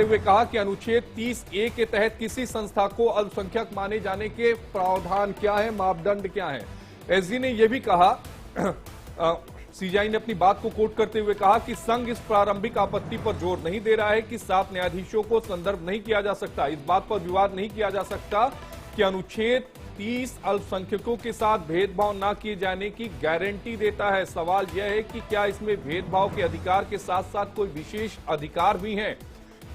हुए कहा कि अनुच्छेद 30A के तहत किसी संस्था को अल्पसंख्यक माने जाने के प्रावधान क्या है, मापदंड क्या है। एसजी ने यह भी कहा, सीजेआई ने अपनी बात को कोट करते हुए कहा कि संघ इस प्रारंभिक आपत्ति पर जोर नहीं दे रहा है कि 7 न्यायाधीशों को संदर्भ नहीं किया जा सकता, इस बात पर विवाद नहीं किया जा सकता कि अनुच्छेद 30 अल्पसंख्यकों के साथ भेदभाव न किए जाने की गारंटी देता है। सवाल यह है कि क्या इसमें भेदभाव के अधिकार के साथ साथ कोई विशेष अधिकार भी हैं।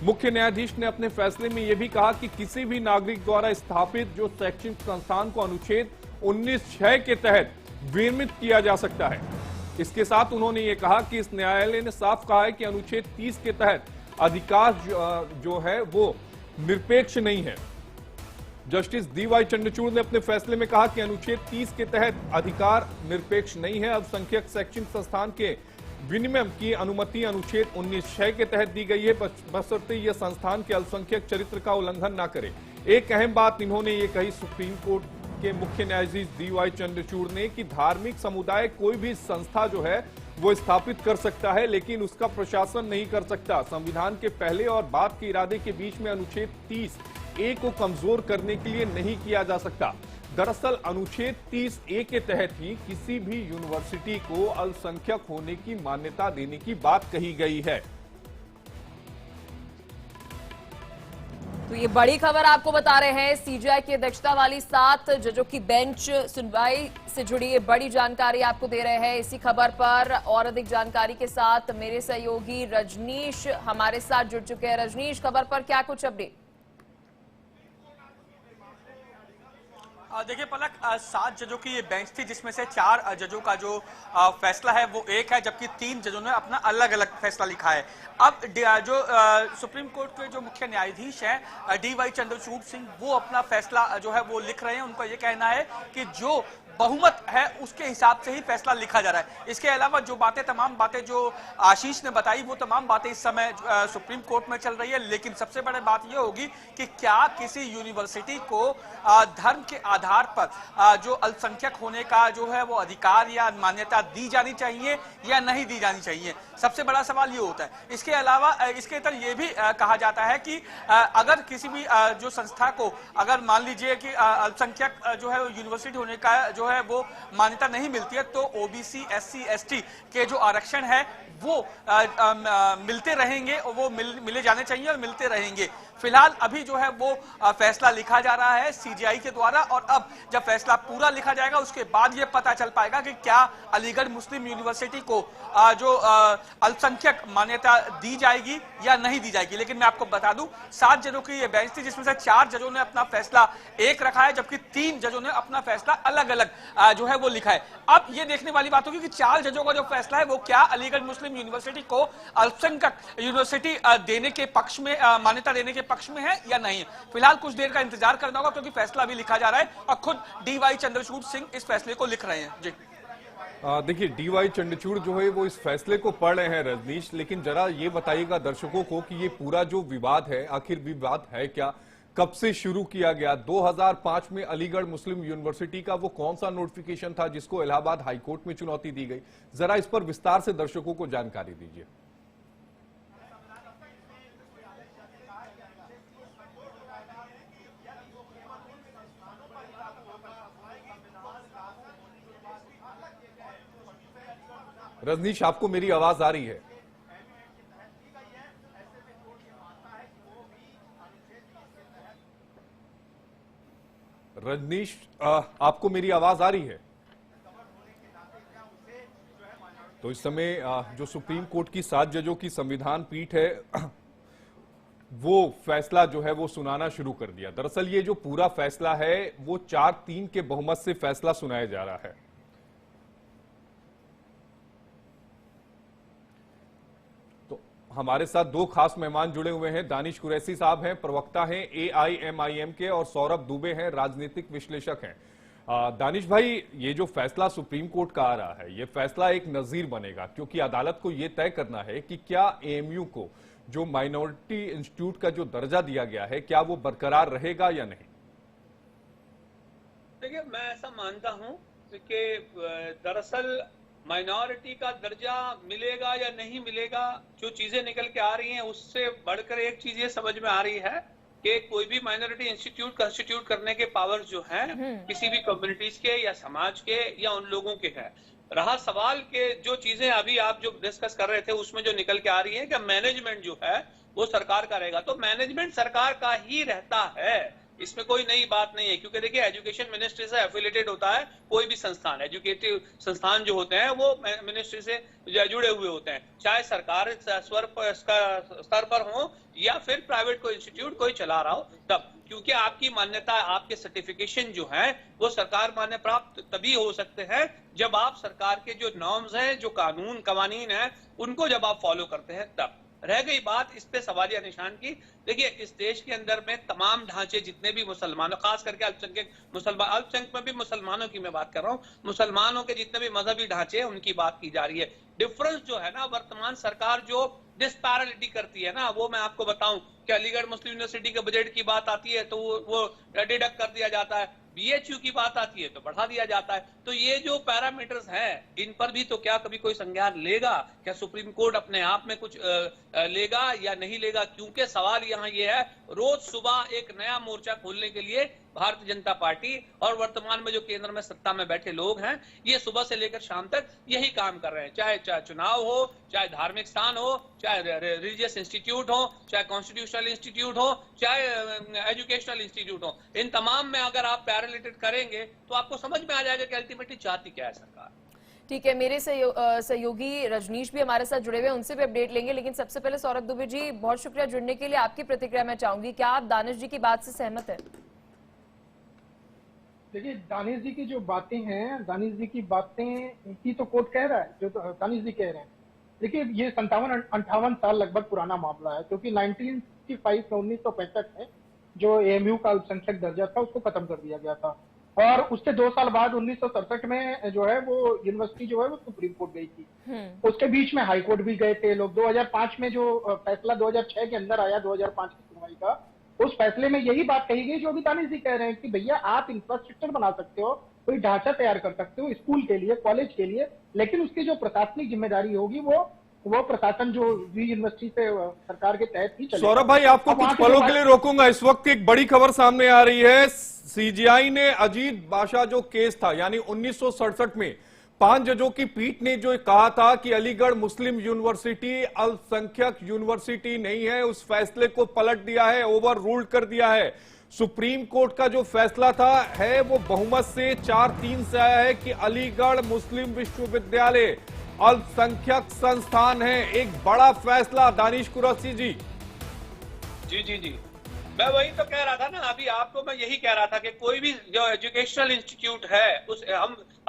मुख्य न्यायाधीश ने अपने फैसले में यह भी कहा कि किसी भी नागरिक द्वारा स्थापित जो शैक्षणिक संस्थान को अनुच्छेद 19(6) के तहत विनियमित किया जा सकता है। इसके साथ उन्होंने ये कहा कि इस न्यायालय ने साफ कहा है कि अनुच्छेद 30 के तहत अधिकार जो है वो निरपेक्ष नहीं है। जस्टिस DY चंद्रचूड़ ने अपने फैसले में कहा कि अनुच्छेद 30 के तहत अधिकार निरपेक्ष नहीं है। अल्पसंख्यक शैक्षणिक संस्थान के विनिमय की अनुमति अनुच्छेद 19(6) के तहत दी गई है, बशर्ते यह संस्थान के अल्पसंख्यक चरित्र का उल्लंघन न करे। एक अहम बात इन्होंने ये कही सुप्रीम कोर्ट के मुख्य न्यायाधीश DY चंद्रचूड़ ने कि धार्मिक समुदाय कोई भी संस्था जो है वो स्थापित कर सकता है, लेकिन उसका प्रशासन नहीं कर सकता। संविधान के पहले और बाद के इरादे के बीच में अनुच्छेद 30A को कमजोर करने के लिए नहीं किया जा सकता। दरअसल अनुच्छेद 30A के तहत ही किसी भी यूनिवर्सिटी को अल्पसंख्यक होने की मान्यता देने की बात कही गई है। तो ये बड़ी खबर आपको बता रहे हैं, सीजेआई की अध्यक्षता वाली 7 जजों की बेंच सुनवाई से जुड़ी ये बड़ी जानकारी आपको दे रहे हैं। इसी खबर पर और अधिक जानकारी के साथ मेरे सहयोगी रजनीश हमारे साथ जुड़ चुके हैं। रजनीश, खबर पर क्या कुछ अपडेट? देखिए पलक, 7 जजों की ये बेंच थी, जिसमें से 4 जजों का जो फैसला है वो एक है, जबकि 3 जजों ने अपना अलग अलग फैसला लिखा है। अब जो सुप्रीम कोर्ट के जो मुख्य न्यायाधीश हैं DY चंद्रचूड़ सिंह, वो अपना फैसला जो है वो लिख रहे हैं। उनका ये कहना है कि जो बहुमत है उसके हिसाब से ही फैसला लिखा जा रहा है। इसके अलावा जो तमाम बातें जो आशीष ने बताई, वो तमाम बातें इस समय सुप्रीम कोर्ट में चल रही है। लेकिन सबसे बड़ी बात यह होगी कि क्या किसी यूनिवर्सिटी को धर्म के आधार पर जो अल्पसंख्यक होने का जो है वो अधिकार या मान्यता दी जानी चाहिए या नहीं दी जानी चाहिए, सबसे बड़ा सवाल ये होता है। इसके अलावा इसके अंदर ये भी कहा जाता है कि अगर किसी भी जो संस्था को अगर मान लीजिए कि अल्पसंख्यक जो है यूनिवर्सिटी होने का जो है वो मान्यता नहीं मिलती है, तो OBC SC ST के जो आरक्षण है वो मिलते रहेंगे और वो मिले जाने चाहिए और मिलते रहेंगे। फिलहाल अभी जो है वो फैसला लिखा जा रहा है सीजेआई के द्वारा, और अब जब फैसला पूरा लिखा जाएगा उसके बाद ये पता चल पाएगा कि क्या अलीगढ़ मुस्लिम यूनिवर्सिटी को जो अल्पसंख्यक मान्यता दी जाएगी या नहीं दी जाएगी। लेकिन मैं आपको बता दूं, 7 जजों की ये बेंच थी, जिसमें से 4 जजों ने अपना फैसला एक रखा है, जबकि 3 जजों ने अपना फैसला अलग अलग जो है वो लिखा है। अब ये देखने वाली बात होगी कि 4 जजों का जो फैसला है वो क्या अलीगढ़ मुस्लिम यूनिवर्सिटी को अल्पसंख्यक यूनिवर्सिटी देने के पक्ष में, मान्यता देने के पक्ष में है या नहीं। फिलहाल कुछ देर का इंतजार करना होगा, क्योंकि फैसला भी लिखा जा रहा है और खुद DY चंद्रचूड़ सिंह इस फैसले को लिख रहे हैं। जी देखिए, DY चंद्रचूड़ जो है वो इस फैसले को पढ़ रहे हैं रजनीश, लेकिन जरा ये बताइएगा दर्शकों को कि ये पूरा जो विवाद है आखिर विवाद है क्या, कब से शुरू किया गया? 2005 में अलीगढ़ मुस्लिम यूनिवर्सिटी का वो कौन सा नोटिफिकेशन था जिसको इलाहाबाद हाईकोर्ट में चुनौती दी गई? जरा इस पर विस्तार से दर्शकों को जानकारी दीजिए। रजनीश, आपको मेरी आवाज आ रही है? रजनीश, आपको मेरी आवाज आ रही है? तो इस समय जो सुप्रीम कोर्ट की 7 जजों की संविधान पीठ है वो फैसला जो है वो सुनाना शुरू कर दिया। दरअसल ये जो पूरा फैसला है वो 4-3 के बहुमत से फैसला सुनाया जा रहा है। हमारे साथ 2 खास मेहमान जुड़े हुए हैं। दानिश कुरैशी साहब हैं, प्रवक्ता हैं AIMIM के, और सौरभ दुबे हैं, राजनीतिक विश्लेषक हैं। दानिश भाई, ये जो फैसला सुप्रीम कोर्ट का आ रहा है, ये फैसला एक नजीर बनेगा, क्योंकि अदालत को यह तय करना है कि क्या AMU को जो माइनॉरिटी इंस्टीट्यूट का जो दर्जा दिया गया है, क्या वो बरकरार रहेगा या नहीं? देखिए, मैं ऐसा मानता हूं कि दरअसल माइनॉरिटी का दर्जा मिलेगा या नहीं मिलेगा, जो चीजें निकल के आ रही हैं उससे बढ़कर एक चीज ये समझ में आ रही है कि कोई भी माइनॉरिटी इंस्टीट्यूट कंस्टिट्यूट करने के पावर्स जो हैं किसी भी कम्युनिटीज के या समाज के या उन लोगों के हैं। रहा सवाल के जो चीजें अभी आप जो डिस्कस कर रहे थे उसमें जो निकल के आ रही है कि मैनेजमेंट जो है वो सरकार का रहेगा, तो मैनेजमेंट सरकार का ही रहता है, इसमें कोई नई बात नहीं है। क्योंकि देखिए एजुकेशन मिनिस्ट्री से एफिलिएटेड होता है कोई भी संस्थान, एजुकेटिव संस्थान जो होते हैं वो मिनिस्ट्री से जुड़े हुए होते हैं, चाहे सरकार स्तर पर हो या फिर प्राइवेट कोई इंस्टीट्यूट कोई चला रहा हो तब, क्योंकि आपकी मान्यता, आपके सर्टिफिकेशन जो है वो सरकार मान्य प्राप्त तभी हो सकते हैं जब आप सरकार के जो नॉर्म्स हैं, जो कवानीन है, उनको जब आप फॉलो करते हैं तब। रह गई बात इस पे सवालिया निशान की, देखिए इस देश के अंदर में तमाम ढांचे जितने भी मुसलमानों, खास करके अल्पसंख्यक मुसलमान, अल्पसंख्यक में भी मुसलमानों की मैं बात कर रहा हूँ, मुसलमानों के जितने भी मजहबी ढांचे हैं उनकी बात की जा रही है। डिफरेंस जो है ना, वर्तमान सरकार जो डिस्पैरिटी करती है ना, वो मैं आपको बताऊं कि अलीगढ़ मुस्लिम यूनिवर्सिटी के बजट की बात आती है तो वो डिडक्ट कर दिया जाता है, बीएचयू की बात आती है तो बढ़ा दिया जाता है। तो ये जो पैरामीटर्स हैं इन पर भी तो क्या कभी कोई संज्ञान लेगा? क्या सुप्रीम कोर्ट अपने आप में कुछ लेगा या नहीं लेगा? क्योंकि सवाल यहाँ ये है, रोज सुबह एक नया मोर्चा खोलने के लिए भारतीय जनता पार्टी और वर्तमान में जो केंद्र में सत्ता में बैठे लोग हैं ये सुबह से लेकर शाम तक यही काम कर रहे हैं, चाहे चुनाव हो, चाहे धार्मिक स्थान हो, चाहे रिलीजियस इंस्टीट्यूट हो, चाहे कॉन्स्टिट्यूशनल इंस्टीट्यूट हो, चाहे एजुकेशनल इंस्टीट्यूट हो, इन तमाम में अगर आप पैरेलेटेड करेंगे तो आपको समझ में आ जाएगा कि अल्टीमेटली चाहती क्या है सरकार। ठीक है, मेरे सहयोगी रजनीश भी हमारे साथ जुड़े हुए हैं, उनसे भी अपडेट लेंगे, लेकिन सबसे पहले सौरभ दुबे जी बहुत शुक्रिया जुड़ने के लिए। आपकी प्रतिक्रिया मैं चाहूंगी, क्या आप दानिश जी की बात से सहमत है? देखिए दानिश जी की जो बातें हैं, दानिश जी की बातें की तो कोर्ट कह रहा है, जो तो दानिश जी कह रहे हैं। देखिए ये 57-58 साल लगभग पुराना मामला है, क्योंकि 1965 में जो एएमयू का अल्पसंख्यक दर्जा था उसको खत्म कर दिया गया था, और उसके 2 साल बाद 1967 में जो है वो यूनिवर्सिटी जो है वो सुप्रीम कोर्ट गई थी। उसके बीच में हाई कोर्ट भी गए थे लोग। 2005 में जो फैसला 2006 के अंदर आया 2005 की सुनवाई का, उस फैसले में यही बात कही गई जो भी दानिश जी कह रहे हैं कि भैया आप इंफ्रास्ट्रक्चर बना सकते हो, कोई ढांचा तैयार कर सकते हो स्कूल के लिए, कॉलेज के लिए, लेकिन उसकी जो प्रशासनिक जिम्मेदारी होगी वो प्रशासन जो यूनिवर्सिटी से सरकार के तहत ही चलेगा। सौरभ भाई आपको कुछ पलों के लिए रोकूंगा, इस वक्त एक बड़ी खबर सामने आ रही है। सीजीआई ने अजीत बाशा जो केस था, यानी 1967 में 5 जजों की पीठ ने जो कहा था कि अलीगढ़ मुस्लिम यूनिवर्सिटी अल्पसंख्यक यूनिवर्सिटी नहीं है, उस फैसले को पलट दिया है, ओवर रूल्ड कर दिया है। सुप्रीम कोर्ट का जो फैसला था है वो बहुमत से 4-3 से आया है कि अलीगढ़ मुस्लिम विश्वविद्यालय अल्पसंख्यक संस्थान है। एक बड़ा फैसला। दानिश कुरैशी जी। जी मैं वही तो कह रहा था ना, अभी आपको मैं यही कह रहा था कि कोई भी जो एजुकेशनल इंस्टीट्यूट है उस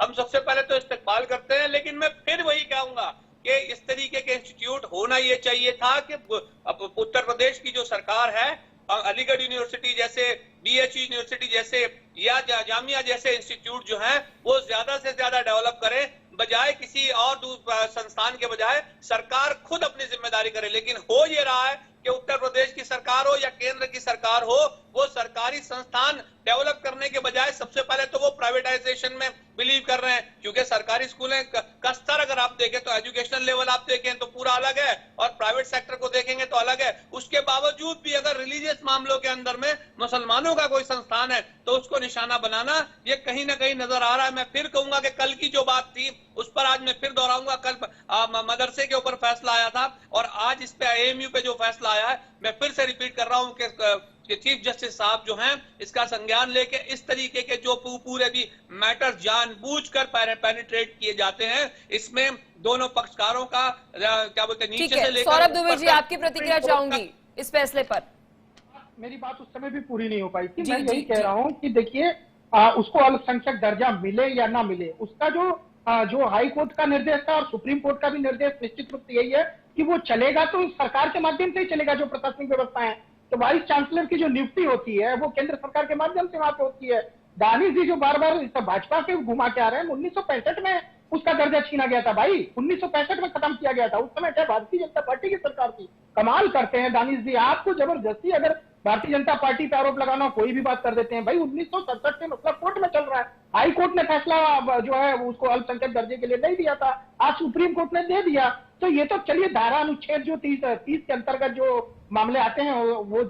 हम सबसे पहले तो इस्तेमाल करते हैं, लेकिन मैं फिर वही कहूंगा कि इस तरीके के इंस्टीट्यूट होना ये चाहिए था कि उत्तर प्रदेश की जो सरकार है अलीगढ़ यूनिवर्सिटी जैसे, बीएचयू यूनिवर्सिटी जैसे या जामिया जैसे इंस्टीट्यूट जो है वो ज्यादा से ज्यादा डेवलप करे, बजाय किसी और संस्थान के बजाय सरकार खुद अपनी जिम्मेदारी करे। लेकिन हो ये रहा है कि उत्तर प्रदेश की सरकार हो या केंद्र की सरकार हो, वो सरकारी संस्थान डेवलप करने के बजाय सबसे पहले तो वो प्राइवेटाइजेशन में बिलीव कर रहे हैं, क्योंकि सरकारी स्कूलें का स्तर अगर आप देखें तो एजुकेशनल लेवल आप देखें तो पूरा अलग है और प्राइवेट सेक्टर को देखेंगे तो अलग है। उसके बावजूद भी अगर रिलीजियस मामलों के अंदर में मुसलमानों का कोई संस्थान है तो उसको निशाना बनाना ये कहीं ना कहीं नजर आ रहा है। मैं फिर कहूंगा कि कल की जो बात थी उस पर आज मैं फिर दोहराऊंगा, कल मदरसे के ऊपर फैसला आया था और आज इस पे एएमयू पे जो फैसला आया है, मैं फिर से रिपीट कर रहा हूं कि चीफ जस्टिस साहब जो हैं इसका संज्ञान लेके इस तरीके के जो पूरे भी मैटर जानबूझकर पेनिट्रेट किए जाते हैं, इसमें दोनों पक्षकारों का क्या बोलते हैं नीचे से लेकर। सौरभ दुबे जी आपकी प्रतिक्रिया चाहूंगी इस फैसले पर। मेरी बात उस समय भी पूरी नहीं हो पाई थी। मैं यही कह रहा हूं कि देखिए उसको अल्पसंख्यक दर्जा मिले या ना मिले, उसका जो हाई कोर्ट का निर्देश था और सुप्रीम कोर्ट का भी निर्देश निश्चित रूप से यही है कि वो चलेगा तो सरकार के माध्यम से ही चलेगा। जो प्रशासनिक व्यवस्था है तो वाइस चांसलर की जो नियुक्ति होती है वो केंद्र सरकार के माध्यम से वहां पे होती है। दानिश जी जो बार बार भाजपा के घुमा के आ रहे हैं, 1965 में उसका दर्जा छीना गया था भाई, 1965 में खत्म किया गया था। उस समय क्या भारतीय जनता पार्टी की सरकार थी? कमाल करते हैं दानिश जी, आपको जबरदस्ती अगर भारतीय जनता पार्टी पे आरोप लगाना, कोई भी बात कर देते हैं। भाई 1967 से मतलब कोर्ट में चल रहा है। हाई कोर्ट ने फैसला जो है उसको अल्पसंख्यक दर्जे के लिए नहीं दिया था, आज सुप्रीम कोर्ट ने दे दिया। तो ये तो चलिए धारा अनुच्छेद जो 30 के अंतर्गत जो मामले आते हैं वो